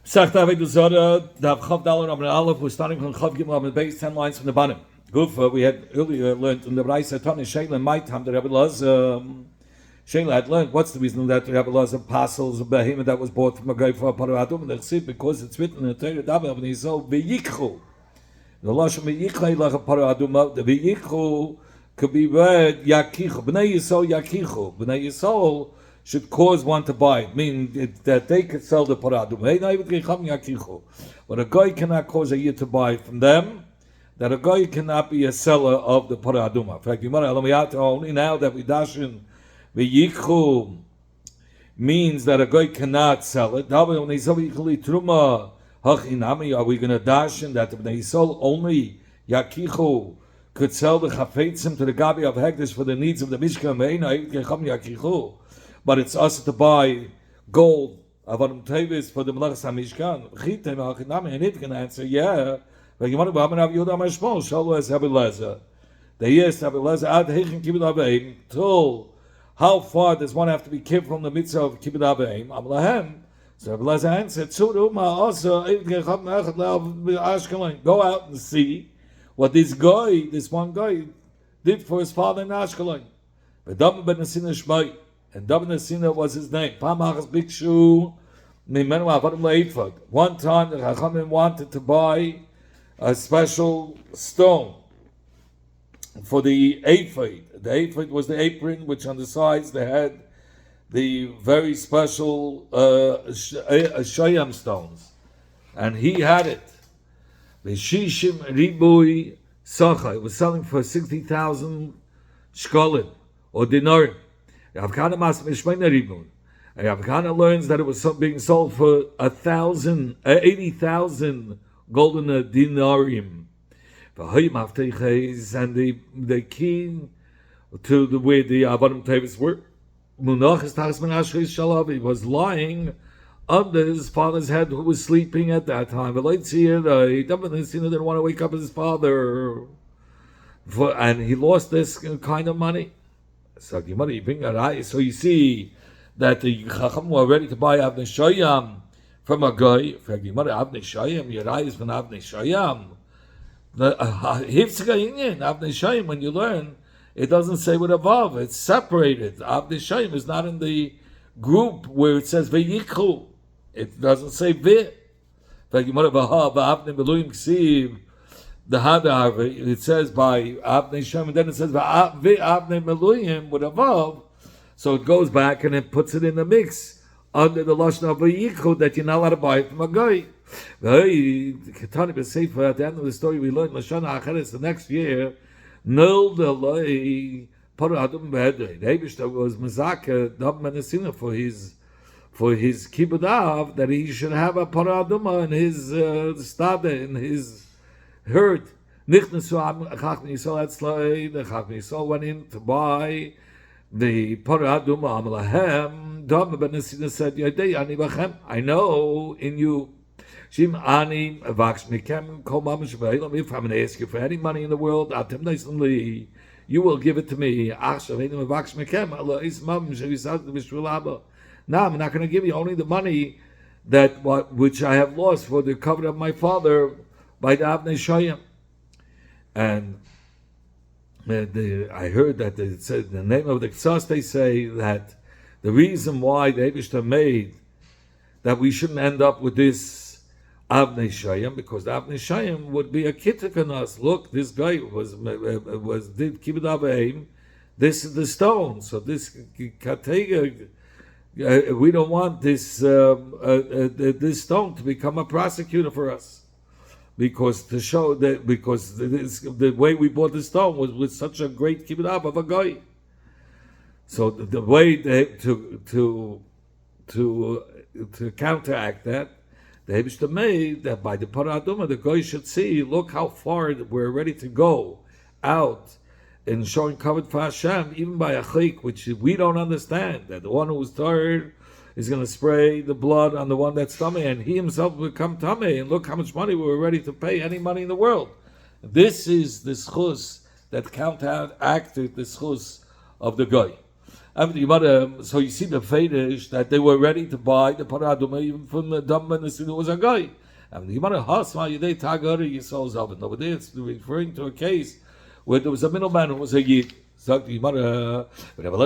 Sagt Avoda zara, the Chav Dalar Amar Aleph. We're starting from Chav Gimel Amar Beis, 10 lines from the bottom. Gufa, we had earlier learned in the Braisa Tani Sheila my time that Rabbi Lazar Sheila had learned. What's the reason that Rabbi Lazar parcels a behemoth that was bought from a guy for a paradum? And they say because it's written in the Torah Dabar when he saw v'yikchu. The lashon v'yikchu like a paradum. The v'yikchu could be read yakichu. Bnei Yisrael yakichu. Bnei Yisrael should cause one to buy it, meaning that they could sell the paradum. But a guy cannot cause a year to buy from them, that a guy cannot be a seller of the paraduma. In fact, only now that we dash in v'yikhu means that a guy cannot sell it. Are we going to dash in that the Bnei Yisrael only yakichu could sell the chafetzim to the gabi of hekdesh for the needs of the mishkan? But it's us to buy gold Avoda Tevis for the Melachas HaMishkan. And it can answer, yeah. They asked Rabbi Lezer, till how far does one have to be kept from the mitzvah of Kibbud Aveim? So Rabbi Lezer answered, go out and see what this one guy, did for his father in Ashkelon. And David Nesina was his name. One time the Chachamim wanted to buy a special stone for the ephod. The ephod was the apron which on the sides they had the very special shayam stones. And he had it. The Shishim Ribui Sacha. It was selling for 60,000 shkolim or dinarim. Avkana learns that it was being sold for 80,000 golden dinarim. And the key to the way the Avoda Tevis were, he was lying under his father's head, who was sleeping at that time. He didn't want to wake up his father, and he lost this kind of money. So you see that the Chacham were ready to buy Avnei Shoyam from a guy. Avnei Shoyam, Yerai is from Avnei Shoyam. The Avnei Shoyam, when you learn, it doesn't say with a vav, it's separated. Avnei Shoyam is not in the group where it says V'yikhu. It doesn't say V'y. The Hadar, it says by Avnei Shem, and then it says Avnei Meluyim with a vav. So it goes back and it puts it in the mix under the lashon of v'yikhu that you're not allowed to buy it from a guy. At the end of the story, we learned Lashana Acheres the next year. Nil delay paradum be'edrei. The Eibishter was mezaka Dab Menesina for his kibbud av that he should have a paraduma in his stade, in his herd. The Chachmei Yisrael went in to buy the paraduma amalahem. Dam ben Nesina said, "Yadei ani bachem. I know in you. Shim ani avax mikem kol mamish ve'elam. If I'm going to ask you for any money in the world, atem neisli, you will give it to me. Achshav enim avax mikem ala is mamish visad b'shvil haba. Now I'm not going to give you only the money which I have lost for the covenant of my father by the Avnei Shoyam." And I heard that it said in the name of the Ksas, they say that the reason why the Eibishter made that we shouldn't end up with this Avnei Shoyam, because the Avnei Shoyam would be a kittuk on us. Look, this guy did kibbud aveim. This is the stone. So this katega, we don't want this this stone to become a prosecutor for us. Because to show that, the way we bought the stone was with such a great kibbud av of a guy. So the way to counteract that, the Eibishter made that by the paraduma, the guy should see, look how far we're ready to go out in showing covered for Hashem, even by a chik, which we don't understand. That the one who was tired is going to spray the blood on the one that's tummy, and he himself will become tummy, and look how much money we were ready to pay, any money in the world. This is the schus that counteracted the schus of the guy. So you see the Fedish that they were ready to buy the Paraduma even from the Dhamma and it was a guy. And the Gemara Hasma Yidei Tagari Yisrael's oven. Over there it's referring to a case where there was a middleman who was a Yid. So the Gemara Rebbe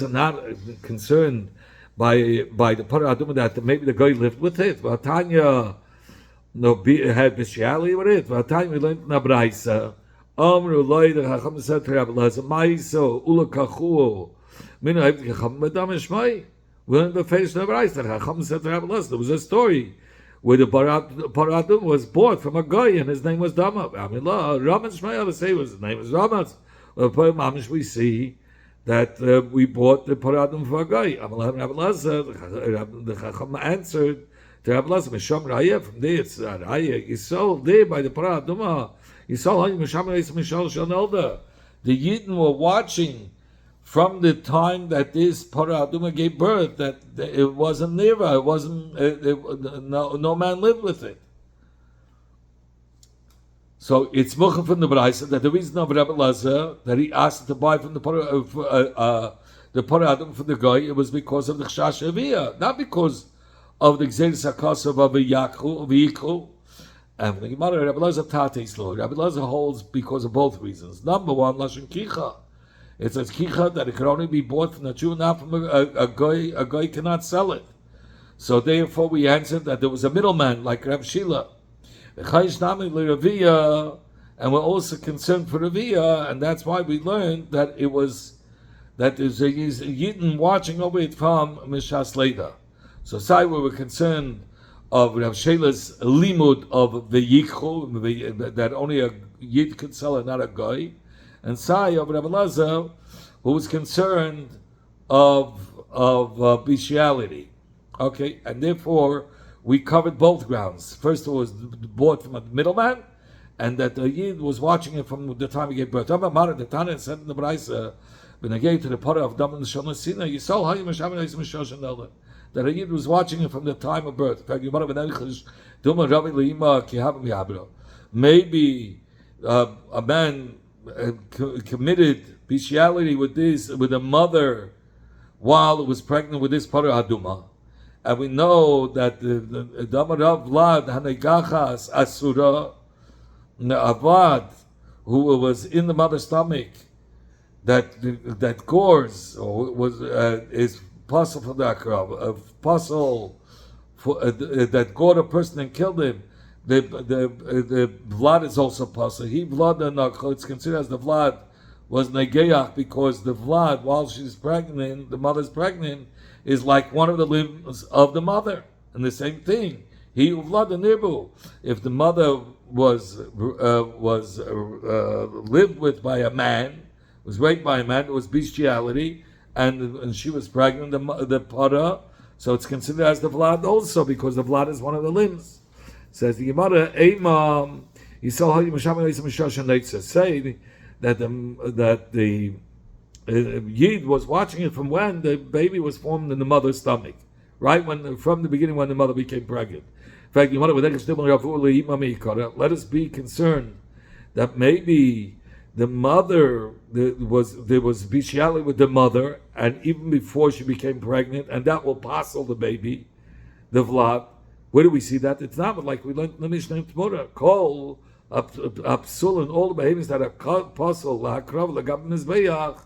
not concerned by the Paraduma that maybe the guy lived with it. But Tanya had bestiality with it. But Tanya we learned in the Braisa. Amru loy the Chacham said to Rabbi Lezer, Maiso ula kachuo minu hayt Chacham medam shmai. We learned the face of the Braisa. The Chacham said to Rabbi Lezer, there was a story where the Paradum was bought from a guy and his name was Dama. Amillah Raman Shmai. I say his name was Ramas. Mamish we see that we bought the Paradum for a guy. Amillah Rabbi Lezer. The Chacham answered to Rabbi Lezer, Misham Raya. From there it's Raya. You sold there by the Paradum. The Yidden were watching from the time that this Paraduma gave birth that it wasn't Neva, it wasn't, no man lived with it. So it's Mucha from the Braisa that the reason of Rabbi Lezer that he asked to buy from the Paradum for the guy, it was because of the Chashash Aviyah, not because of the Gzeres HaKasav of a Yikhu. And the Gemara, Rabbi Lezer Tate's law. Rabbi Lezer holds because of both reasons. Number one, Lashon Kicha. It says Kicha that it can only be bought from the Jew, not from a guy. A guy cannot sell it. So therefore, we answered that there was a middleman like Rav Shila. And we're also concerned for Raviyah, and that's why we learned that it was that there's a Yidden watching over it from Mishas Leda. So say we were concerned of Rav Shela's limud of the yikhu, that only a yid could sell it, not a guy, and Sai of Rabbi Lezer, who was concerned of bestiality. Okay, and therefore we covered both grounds. First, it was bought from a middleman, and that the yid was watching it from the time he gave birth. The Tana said in the Braisa, when I gave to the potter of Dam and Shana you saw how you that a Yid was watching it from the time of birth. Maybe a man committed bestiality with a mother while it was pregnant with this Parah Aduma. And we know that the Damarav Vlad Hanegachas Asura, Avad, who was in the mother's stomach, that gores or was is possible for the akrav, possible for that gored a person and killed him. The blood is also possible. He blood and it's considered as the blood was negeach because the blood while she's pregnant, the mother's pregnant, is like one of the limbs of the mother. And the same thing. He blood and nibu. If the mother was lived with by a man, was raped by a man, it was bestiality. And she was pregnant, the para, so it's considered as the vlad also because the vlad is one of the limbs. Says the Gemara, Eimam, say that the Yid was watching it from when the baby was formed in the mother's stomach, right from the beginning when the mother became pregnant. In fact, let us be concerned that maybe the mother, there was bestiality with the mother, and even before she became pregnant, and that will passel the baby, the vlad. Where do we see that? It's not like we learned in the Mishnah Torah. Kol apsul and all the behemoths that are passel lakrav lagab mizbeach,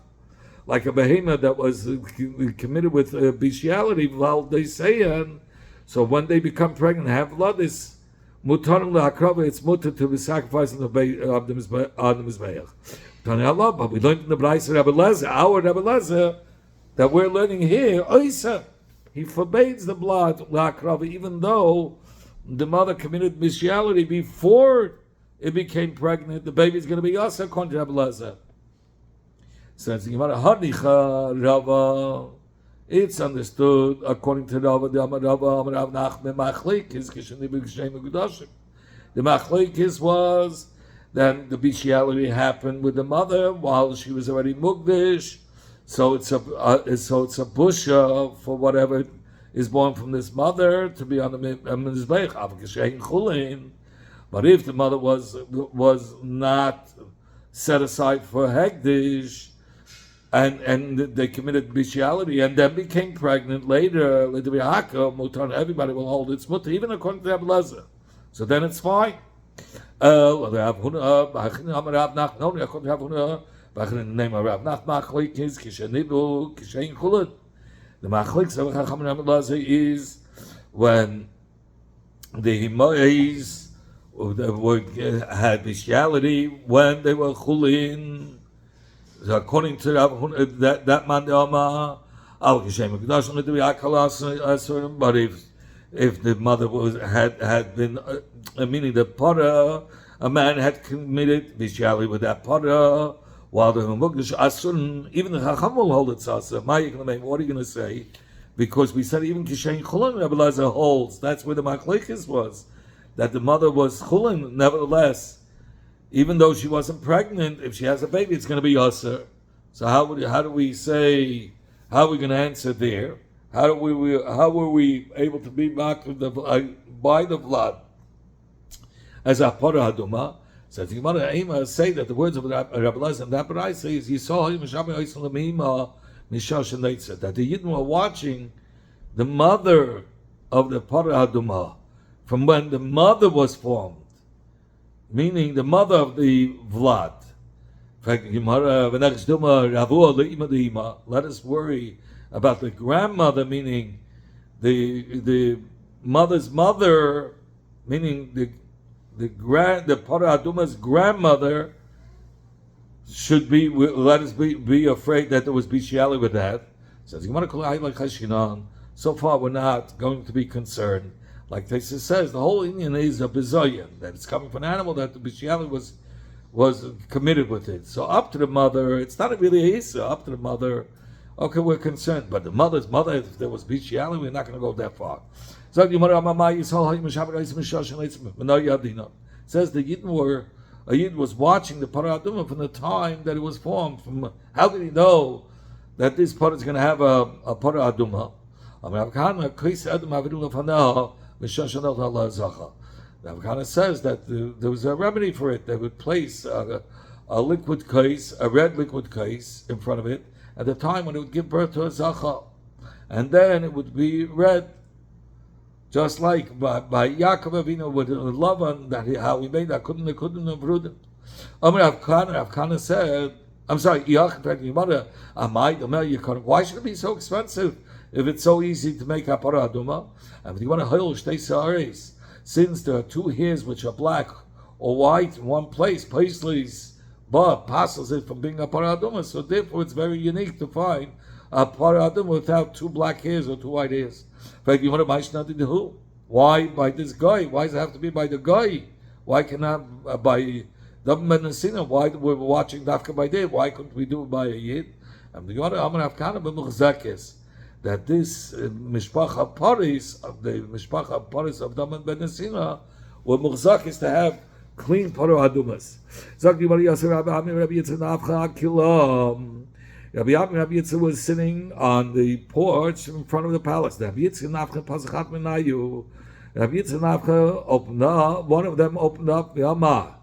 like a behemoth that was committed with bestiality, val they say, so when they become pregnant, have vlad is. It's mutter to be sacrificed on the Mizbeach. But we learned in the Braisa Rabbi Lezer, our Rabbi Lezer, that we're learning here, Oisa, he forbids the blood, La'akrav, even though the mother committed bestiality before it became pregnant, the baby is going to be Yasa, according to Rabbi Lezer. Says the Gemara, Hadicha Rava. It's understood according to Rava, the machlekes was that the bestiality happened with the mother while she was already mugdish, so it's a busha for whatever is born from this mother to be on the mizbeach. But if the mother was not set aside for hegdish, and they committed bestiality and then became pregnant later. Everybody will hold its mutter, even according to Rabbi Lezer. So then it's fine. The machlik of Chacham Rabbi Lezer is when the Himayis had bestiality when they were chulin. So according to that man but if the mother had been meaning the potter, a man had committed bestiality with that potter, while the even the Chacham will hold it sasa. What are you going to say? Because we said even Kishayin Chulin, Rabbi Lezer holds. That's where the Machlekes was, that the mother was Chulin. Nevertheless, even though she wasn't pregnant, if she has a baby, it's going to be Yasser. So how do we say? How are we going to answer there? How were we able to be back by the blood as a Parah Haduma? So the Gemara say that the words of Rabbi Lezer and that I say is that the Yidden were watching the mother of the Parah Haduma from when the mother was formed, meaning the mother of the Vlad. Let us worry about the grandmother, meaning the mother's mother, meaning the Parah Aduma's grandmother should be. Let us be afraid that there was bestiality with that. So far, we're not going to be concerned. Like Tesis says, the whole Indian is a bizoyan, that it's coming from an animal, that the bestiality was committed with it. So up to the mother, it's not really a Isa. Up to the mother, okay, we're concerned. But the mother's mother, if there was bestiality, we're not going to go that far. Says the Yidden was watching the Parah Adumah from the time that it was formed. From how did he know that this Parah is going to have a Parah Adumah? The Avkana says that there was a remedy for it. They would place a liquid case, a red liquid case, in front of it at the time when it would give birth to a Zacha. And then it would be red. Just like by Yaakov Avinu with Lavan, that how he made that couldn't have rooted. Avkana said, I'm sorry, why should it be so expensive if it's so easy to make a Parah Adumah? And you want to hold shtei sa'ares, since there are two hairs which are black or white in one place, Paisleys, but passes it from being a Parah Adumah, so therefore it's very unique to find a Parah Adumah without two black hairs or two white hairs. Why by this guy? Why does it have to be by the guy? Why cannot by David Ben Nesina? Why we're watching Dafka by day? Why couldn't we do it by a Yid? And the Gemara Amar Avkana b'Muchzakis, that this Mishpacha Paris of the Mishpacha Paris of David Ben Nesina were Muchzakis to have clean Parah Adumas. Rabbi Yitzchak was sitting on the porch in front of the palace. Rabbi Yitzchak opened up, one of them opened up the Amah.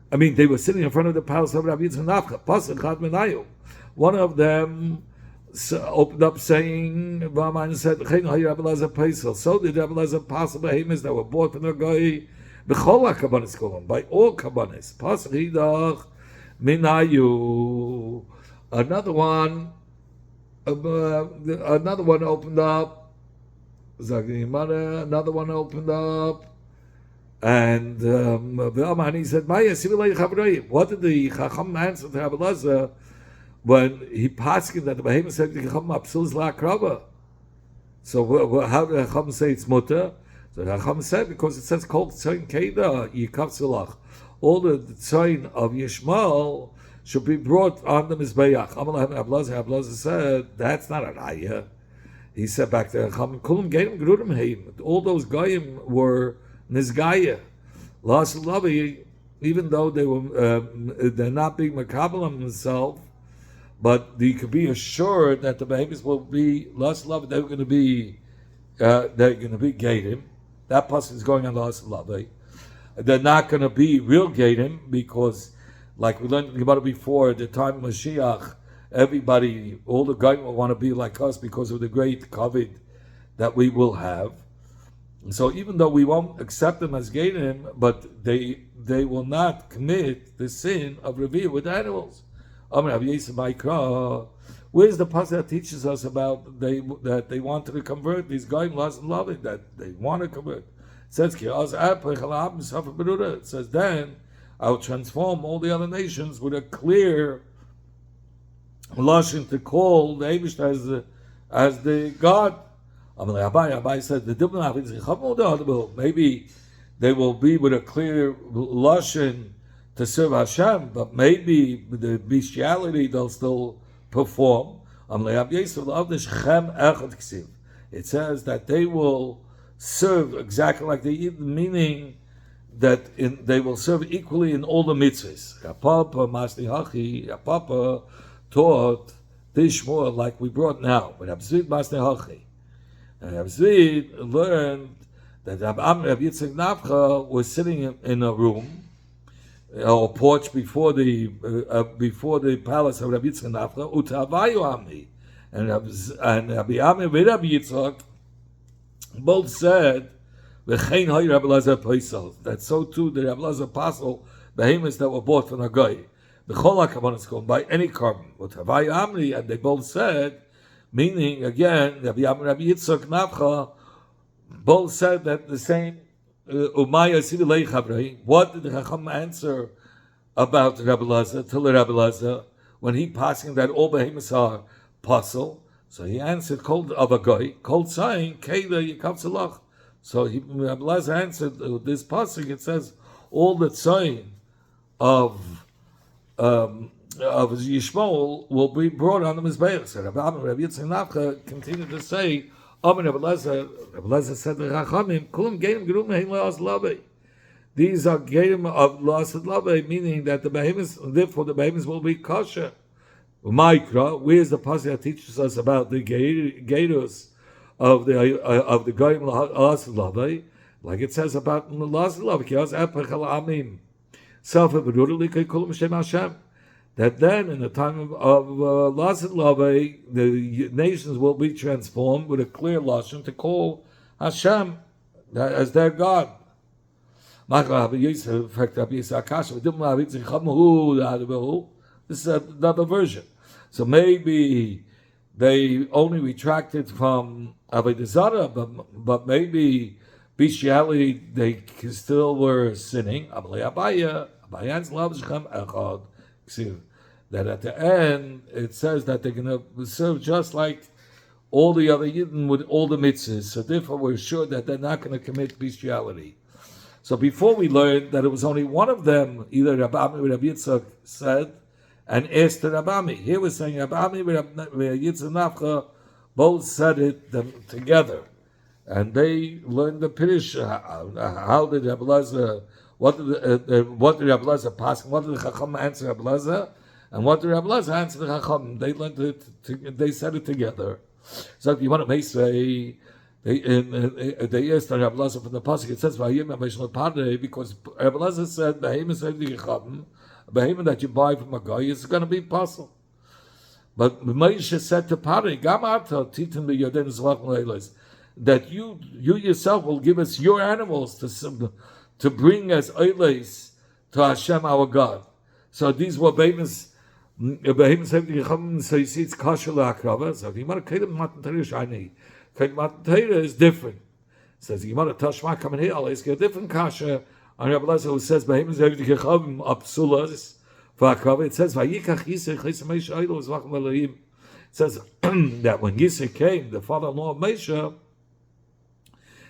I mean, they were sitting in front of the palace of Rabbi Yitzchak. One of them opened up saying, said, so did Rabbi Lezer pass behemoths that were bought from the guy by all kabbanis. Pasach minayu. Another one opened up. Another one opened up, and he said, "What did the Chacham answer to Rabbi Lezer when he paskin that the behemoth said the Chacham apsul la'akrava?" So how did the Chacham say it's mutter? So the Chacham said because it says kol tzayin keda yikav sulach. All the tzayin of Yishmael should be brought on the Mizbeach. Rabbi Lezer said, that's not a raya. He said back there, all those Goyim were Nizgaya. Even though they're not being Makabal on themselves, but you could be assured that the behaviors will be Las Love, they're going to be Gadim. That person is going on Las Love. They're not going to be real Gadim because, like we learned about it before, at the time of Mashiach, everybody, all the guys will want to be like us because of the great kavod that we will have. So even though we won't accept them as Gerim, but they will not commit the sin of Revi'ah with animals. Where's the passage that teaches us about that they wanted to convert these guys and love it, that they want to convert? It says, it says, then I'll transform all the other nations with a clear lashon to call the Eibush as the God. Abai said maybe they will be with a clear lashon to serve Hashem, but maybe the bestiality they'll still perform. It says that they will serve exactly like the Yidden, meaning that they will serve equally in all the mitzvahs. Papa taught Tishmor like we brought now, but Abzvid Masnei Hachi. And Abzvid learned that Rabbi Yitzchak Nafcha was sitting in a room or porch before the palace of Rabbi Yitzchak Nafcha. Utavayu Ami and Rabbi Ami with Rabbi Yitzchak both said V'chein hay Rabbi Elazar Paisal, that so too the Rabbi Elazar apostle behemoths that were bought from a guy. The Chol HaKavanah called by any carbon. Utavayu Amri, and they both said, meaning again, Rabbi Yitzchak Nafcha both said that the same. What did the Chacham answer about Rabbi Elazar, till Rabbi Elazar, when he passing that all behemoths are puzzle? So he answered, "Called of a guy, called saying, Keila Yikavzalach." So Rabbi Elazar answered this passage. It says all the sign of Yishmael will be brought on the Mizbeach. So Rabbi Yitzchak Nafcha continued to say, Rabbi Elazar said to Chachamim, Kulam Gerim Gerum Hein Le'as Lavei. These are Gerim of Le'as Lavei, meaning that the behemoths, therefore the behemoths will be kosher. Ma'ikra, where's the passage that teaches us about the Gerus of the Gerim Le'as Lavei? Like it says about Le'as Lavei, Ki az Epech El Amim. Self-Eberur Likei Kulam Shem Hashem. That then, in the time of Lasid Lavei, the nations will be transformed with a clear lashon to call Hashem as their God. This is another version. So maybe they only retracted from Avoda zara, but maybe bestiality they still were sinning. That at the end it says that they're going to serve just like all the other Yidden with all the mitzvahs. So therefore we're sure that they're not going to commit bestiality. So before we learned that it was only one of them, either Rabbi Ami or Rabbi Yitzchak said, and asked the Rabbi Ami. Here we're saying Rabbi Ami and Rabbi Yitzchak Nafcha both said it together. And they learned the Pirish. How did Rabbi Elazar, what did Rabbi Elazar pass? What did the Chacham answer Rabbi Elazar? And what did Rabbi Elazar answer the Chacham? They learned it. They said it together. So if you want to say, they asked Rabbi Elazar from the pasuk. It says because Rabbi Elazar said behemoth that you buy from a guy is going to be possible. But Moshe said to Parei, that you yourself will give us your animals to bring as oiles to Hashem our God. So these were behemoths. So you see it's kosher la'akrava. So the Gemara Kedem Matan Torah Shani. Kedem Matan Torah is different. It says the Gemara Tashma coming here. I'll ask you a different kasha on Rabbi Elazar who says behemoths Avdikechavim apsulas for akrava. It says Vayikach Yisrael Chesed Moshe Oilos Vachem Elohim. It says that when Yisrael came, the father-in-law of Moshe,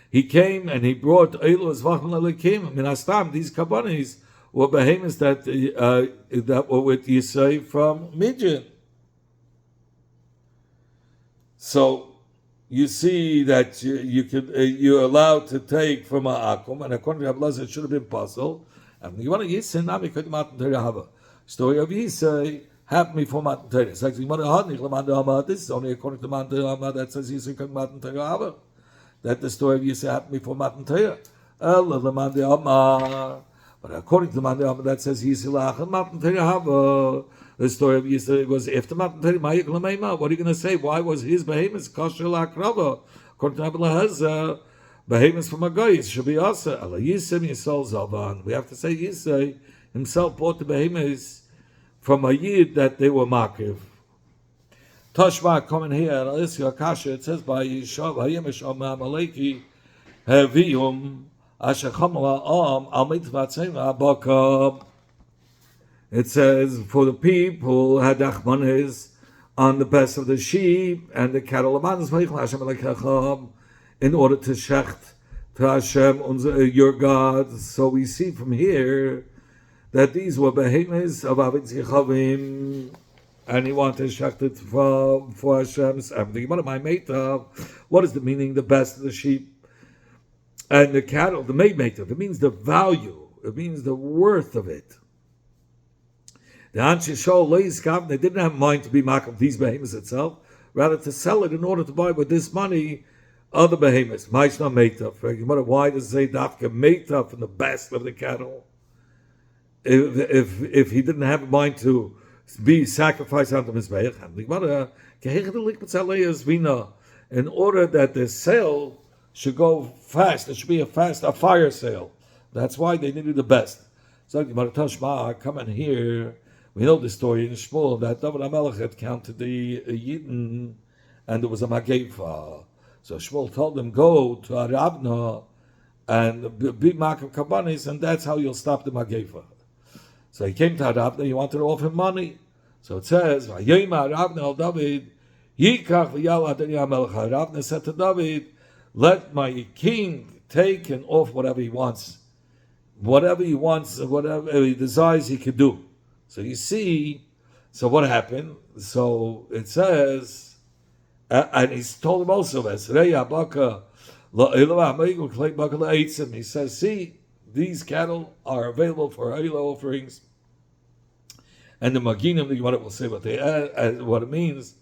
he came and he brought Oilos Vachem Elohim. Minastam these kabbanis were behemoths that were with Yisrael from Midian. So you see that you're allowed to take from Akum, and according to Rabbi Elazar, it should have been possible. And you want to Yisrael, Nami could Matan Torah Hava. Story of Yisrael happened before Matan Torah. It's like this is only according to Matan Torah that says Yisrael could Matan Torah Hava. That the story of Yisrael happened before Matan Torah. But according to Matan Torah that says Yisrael Matan Torah Hava. The story of Yisrael was after Matan Torah. What are you going to say? Why was his behemoths kosher la'akrava? According to Rabbi Eliezer, behemoths from a guy should be also. Allah Yisrael Yisrael Zalvan. We have to say Yisrael himself bought the behemoths from a yid that they were makiv. Tashma coming here, Alisya Kasha, it says by Yishav Hayimish Amaleki Hevium Ashachamala Al Mitzvatzema Bakab. It says, for the people had achmanes on the best of the sheep and the cattle in order to shecht to Hashem, your God. So we see from here that these were behemoths of Avid Zichavim, and he wanted to shecht it for Hashem's everything. What is the meaning? The best of the sheep and the cattle, the made metav. It means the value. It means the worth of it. The Anshe Shol Leiskav, they didn't have in mind to be makam these behemoths itself, rather to sell it in order to buy with this money other behemoths. Maishna Meitav. Why does it say Dafka Meitav from the best of the cattle? If he didn't have in mind to be sacrificed unto Mizbeach, in order that the sale should go fast, it should be a fire sale. That's why they needed the best. So come in here. We know the story in Shmuel that David HaMelech had counted the Yidden, and there was a Magefa. So Shmuel told him, go to Arabna and be Makav Kabanis, and that's how you'll stop the Magefa. So he came to Arabna, he wanted to offer him money. So it says, Arabna al David, Yikach v'yal Adonai HaMelech. Arabna said to David, let my king take and offer whatever he wants. Whatever he wants, whatever he desires, he could do. So you see, so what happened? So it says, and he's told him also, he says, see, these cattle are available for Eila offerings. And the Maginim, the Gemara will say what what it means.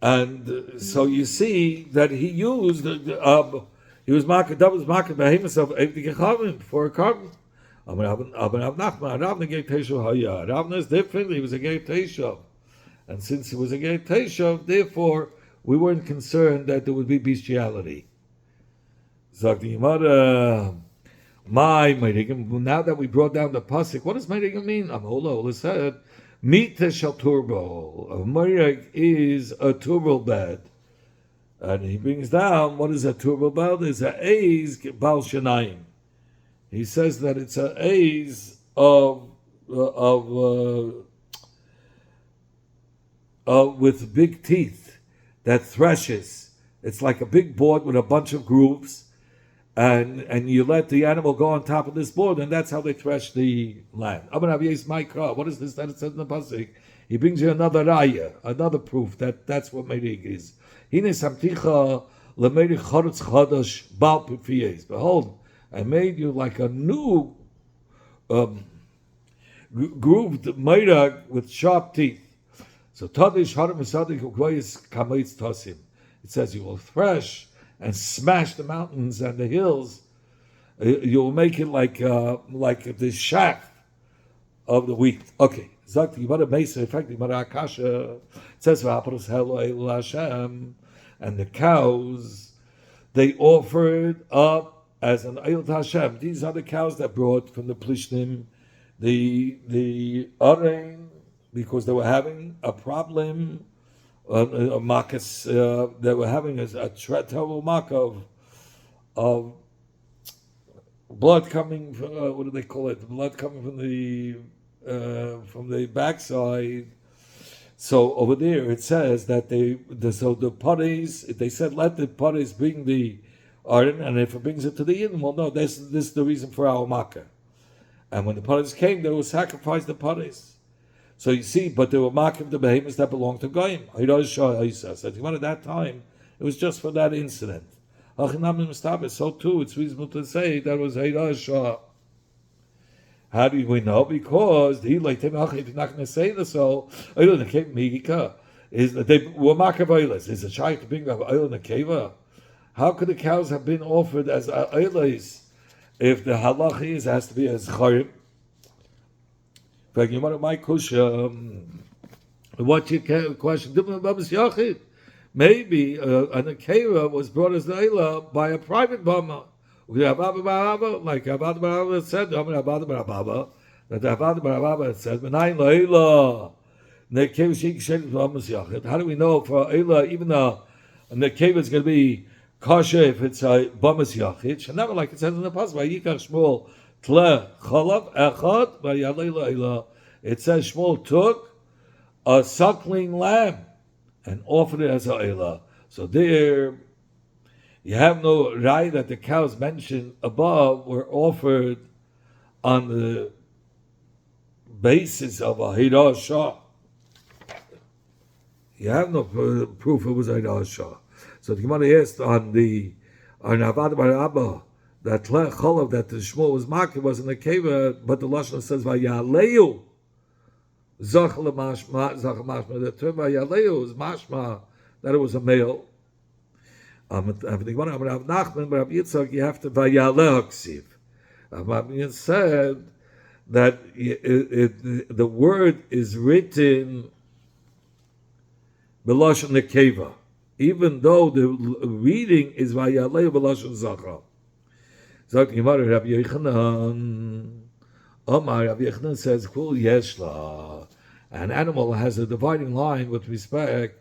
And so you see that he used, he was market behemoths of Evdi for a carbon. Ravna is different. He was a Geit Teshav, and since he was a Geit Teshav, therefore we weren't concerned that there would be bestiality. Zag the Gemara, now that we brought down the pasuk, what does Meirigim mean? Amola said, Mita shel turbo. A Meirag is a turbo bed, and he brings down what is a turbo bed? Is a Eiz Bal Shanayim. He says that it's an A's with big teeth that threshes. It's like a big board with a bunch of grooves, and you let the animal go on top of this board, and that's how they thresh the land. What is this that it says in the pasuk? He brings you another raya, another proof that that's what Meirig is. Behold, I made you like a new grooved meirag with sharp teeth. So Tadish Harim Sadik Ugoyis Kamaitz Tasim. It says you will thresh and smash the mountains and the hills. You will make it like the shaft of the wheat. Okay. Zakti Yibara Mesa, in fact, Yibara Akasha, it says Vaparos Helo El Hashem, and the cows they offered up as an Eil Hashem. These are the cows that brought from the Plishtim the Arain, because they were having a problem, a makas, they were having a terrible mark of blood coming, what do they call it? Blood coming from the backside. So over there it says that the parties, they said let the parties bring the Aaron, and if it brings it to the Yidden, well, no, this is the reason for our makkah. And when the parties came, they would sacrifice the parties. So you see, but they were makkah the behemoths that belonged to Goyim. At that time, it was just for that incident. So too, it's reasonable to say that was Heidah Shah. How do we know? Because if you're not going to say this, so is that they were makkah. Is a child to bring up oil in the keva? How could the cows have been offered as oilers if the halach is has to be as charim? fact, you want my kusha. What you can question? Maybe an akeva was brought as Leila by a private bama. Like Avoda Barabba said, that the Avoda Barabba said, "Menayin Leila." How do we know for Leila, even though an akeva is going to be kosher if it's a bamas yachid? Never, like it says in the pasuk, "Vayikach Shmuel tle chalav echad vayalei Leila." It says Shmuel took a suckling lamb and offered it as a Eilah. So there, you have no right that the cows mentioned above were offered on the basis of a Hirah Shah. You have no proof it was a Hirah Shah. So the Gemara asked on Avoda Barabba that Cholav that the Shmuel was marking was in the cave, but the Lashon says Vayaleu. The term Vayaleu is mashma that it was a male. You have to Vayaleh Haksiv. Said that the word is written b'lashon nekeva, even though the reading is Vayaleh b'lashon zachar. So the Gemara Rabbi Yochanan, Rabbi Yochanan says, "Kul yeshla." An animal has a dividing line with respect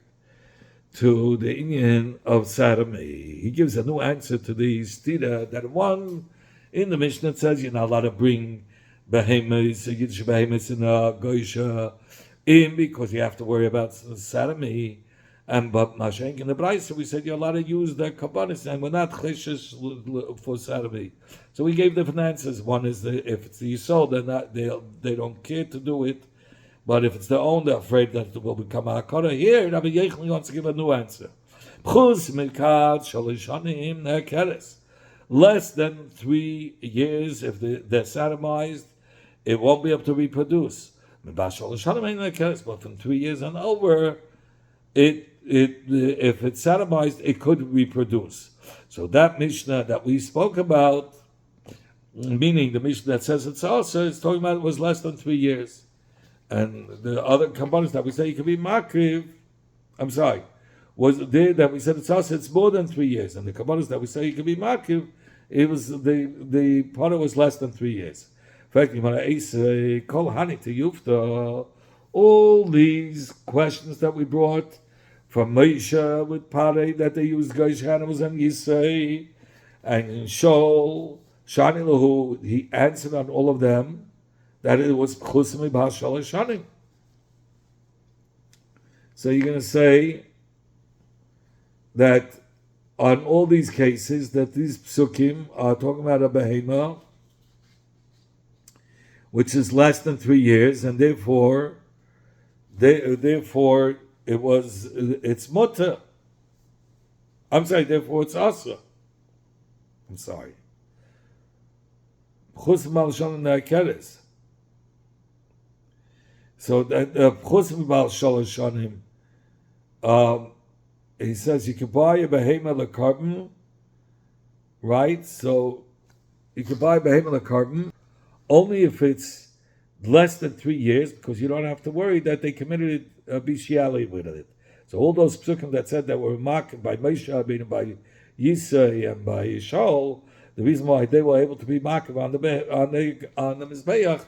to the Indian of Sarami. He gives a new answer to the stira that one in the Mishnah says you're not allowed to bring behemoths, Yiddish behemoths in a goisha in because you have to worry about Sarami. And but Mashenk in the Brisa we said you're allowed to use the kabbanis and we're not cheshes for Sarami. So we gave different answers. One is if it's the Yisod, they don't care to do it. But if it's their own, they're afraid that it will become a hakara. Here, Rabbi Yochanan wants to give a new answer. Less than 3 years, if they're sodomized, it won't be able to reproduce. But from 3 years and over, if it's sodomized, it could reproduce. So that Mishnah that we spoke about, meaning the Mishnah that says it's also, it's talking about it was less than 3 years. And the other components that we say you can be makriv, was there that we said it's more than 3 years. And the components that we say you can be makriv, it was the part was less than 3 years. In fact, you want to say kol hani to yufta. All these questions that we brought from Moshe with Pare that they used Goyish animals and Yisei and Shol Shani Lahu, he answered on all of them that it was Chusmi B'Hashal Shanim. So you're going to say that on all these cases that these psukim are talking about a behema which is less than 3 years, and therefore it's mutter. Therefore it's asa. Chusmi B'Hashal Shanim. So that he says you can buy a behema lekarbon, right? So you can buy a behema lekarbon only if it's less than 3 years, because you don't have to worry that they committed a bishiyali with it. So all those psukim that said that were marked by Moshe Rabbeinu, by Yisai, and by Shaul, the reason why they were able to be marked on the mizbeach,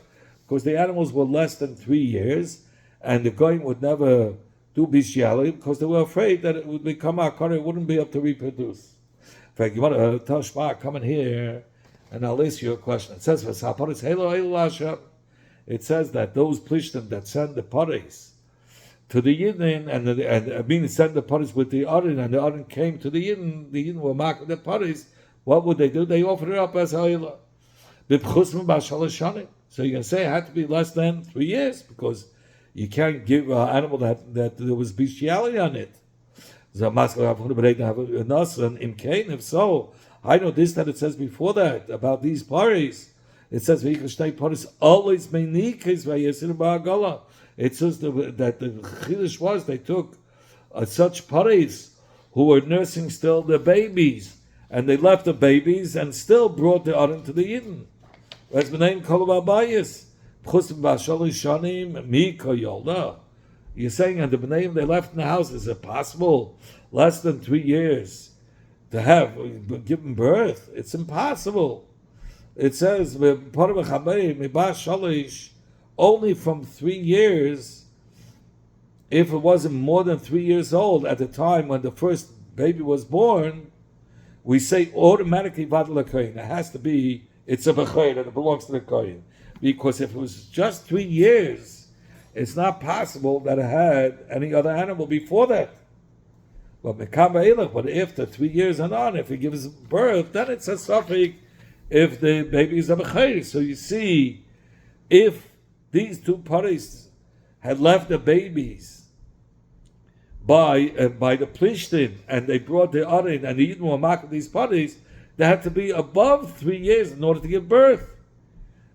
because the animals were less than 3 years, and the goyim would never do bishiyali because they were afraid that it would become akara, it wouldn't be able to reproduce. In fact, you want to tell Shema, come in here, and I'll ask you a question. It says, it says that those plishtim that send the paris to the Yidden, and send the paris with the Arin, and the Arin came to the Yidden were marking the paris, what would they do? They offered it up as ha'ila. So you can say it had to be less than 3 years because you can't give an animal that there was bestiality on it. If so, I know this that it says before that about these paris. It says always it says that the chiddush was they took such paris who were nursing still the babies, and they left the babies and still brought the aron to the Yidden. As b'neim kol abayis, Chusim b'ashalish shanim mika yolda. You're saying and the b'nayim they left in the house. Is it possible less than 3 years to have given birth? It's impossible. It says only from 3 years. If it wasn't more than 3 years old at the time when the first baby was born, we say automatically vadal kohen. It has to be, it's a b'choyer and it belongs to the kohen. Because if it was just 3 years, it's not possible that it had any other animal before that. But if the 3 years and on, if he gives birth, then it's a suffix if the baby is a b'choyer. So you see, if these two parties had left the babies by the Plishtin, and they brought the Arin, and the Yidden were marking these parties, they had to be above 3 years in order to give birth.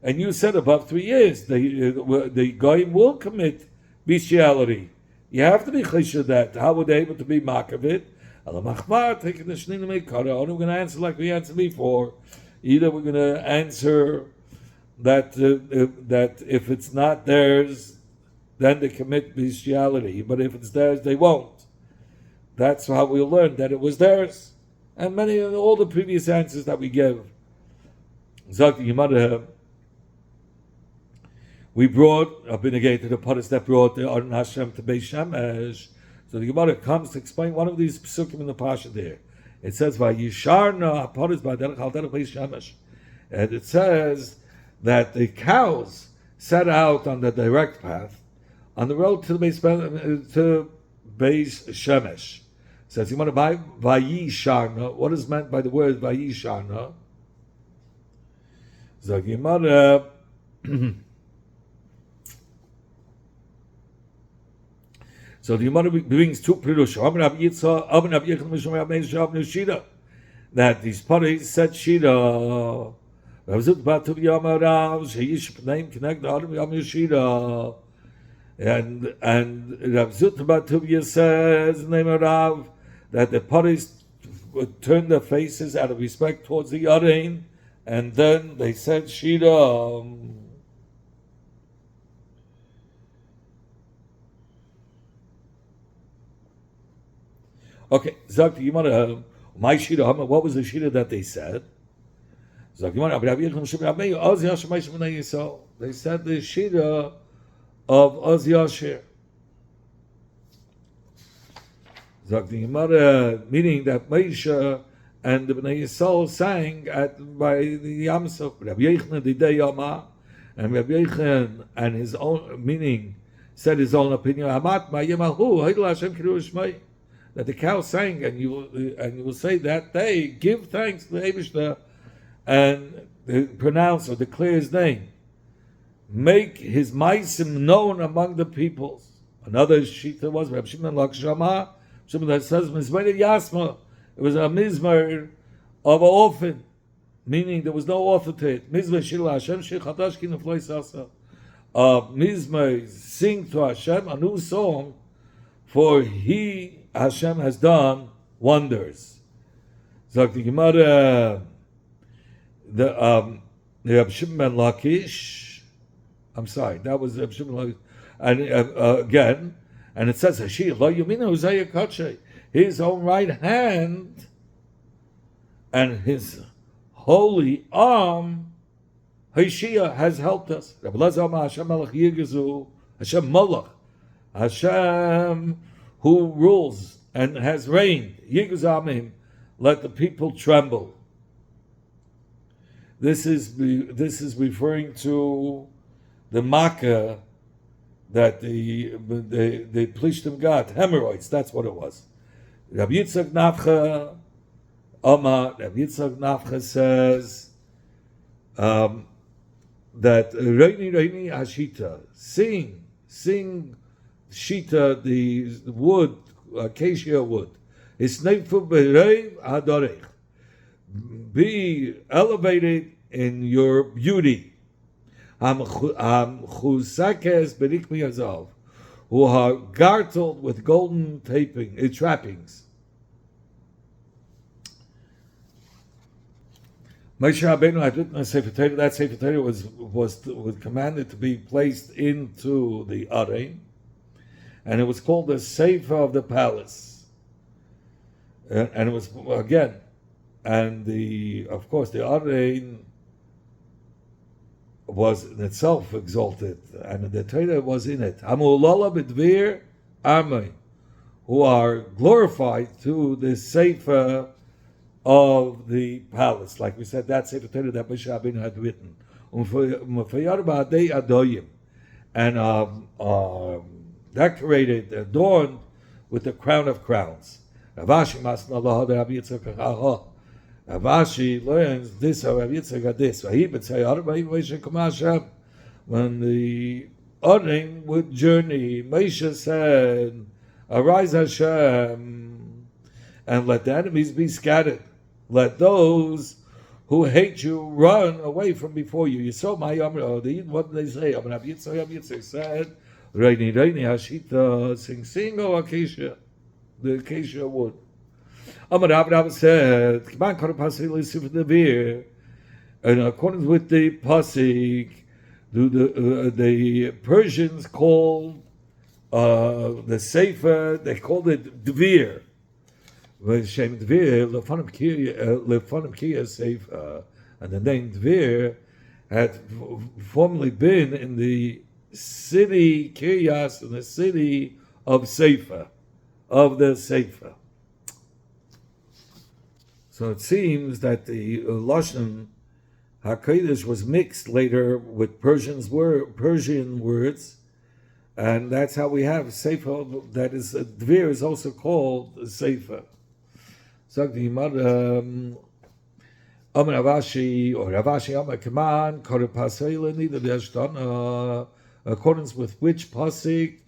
And you said above 3 years, the Goyim will commit bestiality. You have to be chesed that. How were they able to be makavit? Taking the Shnina Meikara. Only we're going to answer like we answered before. Either we're going to answer that if it's not theirs, then they commit bestiality. But if it's theirs, they won't. That's how we'll learn that it was theirs. And all the previous answers that we gave. We brought up in again to the Paras that brought the Aron Hashem to Beis Shemesh. So the Gemara comes to explain one of these psukim in the Pasha there. It says, "Vayisharna Paras ba'derech al derech Beis Shemesh," and it says that the cows set out on the direct path on the road to Beis Shemesh. It says, "You want to buy Vayisharna?" What is meant by the word Vayisharna? So the Gemara. So the Gemara brings two pirush. That these parties said Shira. And Rav Zut says that the parties would turn their faces out of respect towards the Yarein, and then they said Shira. Okay, Zak the Gemara, my Shira, what was the Shira that they said? Zak Gemara, they said the Shira of Oz Yashir. Zak the Gemara, meaning that Moshe and the Bnei Yisrael sang by the Yamsuf, Rabbi Yechon the day Yama, and Rabbi Yechon and his own meaning said his own opinion. Hamat ma'yemahu, Haidel Hashem Kiru Shmei. That the cow sang, and you will say that they give thanks to the Eibishter and pronounce or declare his name, make his maisim known among the peoples. Another shita was Reb Shimon Lakshama, Shimon that says Mizmor Yasma. It was a mizmor of an orphan, meaning there was no author to it. Mizmor Shil Hashem Shechadash Kin Ufloi Sasa. Mizmor sing to Hashem a new song, for he Hashem has done wonders. Zok the Gemara, the Reb Shimon ben Lakish. I'm sorry, that was Reb Shimon ben Lakish. And again, and it says Hashir Lo Yumina Uzayah Kachay, his own right hand and his holy arm, Hashia has helped us. Reb Lazar Hashem Melech Yigazu, Hashem Malach, Hashem who rules and has reigned, Yiguzamim, let the people tremble. This is referring to the makkah that the Plishtim got, hemorrhoids, that's what it was. Rabbi Yitzchak Nafcha, Rabbi Yitzchak Nafcha says that Reini Hashita, sing Shita, the wood, acacia wood. It's neifu b'reiv hadorech. Be elevated in your beauty. Chusakes berikmi hazav, who are gartled with golden trappings. Moshe Rabbeinu had written a Sefer Torah. That Sefer Torah was commanded to be placed into the Arein, and it was called the Sefer of the Palace. And it was again, and of course the Arein was in itself exalted, and the Torah was in it. Hamulala b'dvir Amay, who are glorified to the Sefer of the palace. Like we said, that's Sefer Torah that Moshe Rabbeinu had written. And decorated, adorned with the crown of crowns. Ravashi learns this, Rav Yitzchak had this. When the Orim would journey, Moshe said, "Arise, Hashem, and let the enemies be scattered. Let those who hate you run away from before you." You saw my Yamra. What did they say? Rav Yitzchak said, "Reini, Reini, Hashita, sing, O acacia, the acacia wood." Rav said, "K'man kol pasuk l'sif devir." In accordance with the pasuk, the Persians called the Sefer, they called it Dvir. And the name Dvir had formerly been in the city Kiryas, in the city of Sefer, of the Sefer. So it seems that the Lashon HaKodesh was mixed later with Persian words, and that's how we have Sefer. That is, Dvir is also called Sefer. So the Ravashi or Ravashi Amar Kaman Korepasela neither the Ashtana, accordance with which pasuk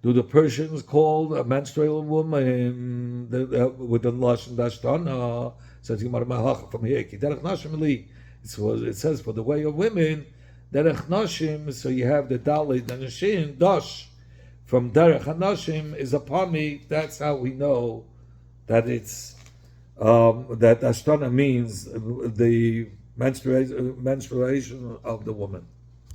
do the Persians call a menstrual woman with the lashon Ashtana? Says from here, it says for the way of women, Derech Nashim. So you have the Dalit and the Shin Dash from Derech Hanashim is upon me. That's how we know that it's that Ashtana means the menstruation of the woman.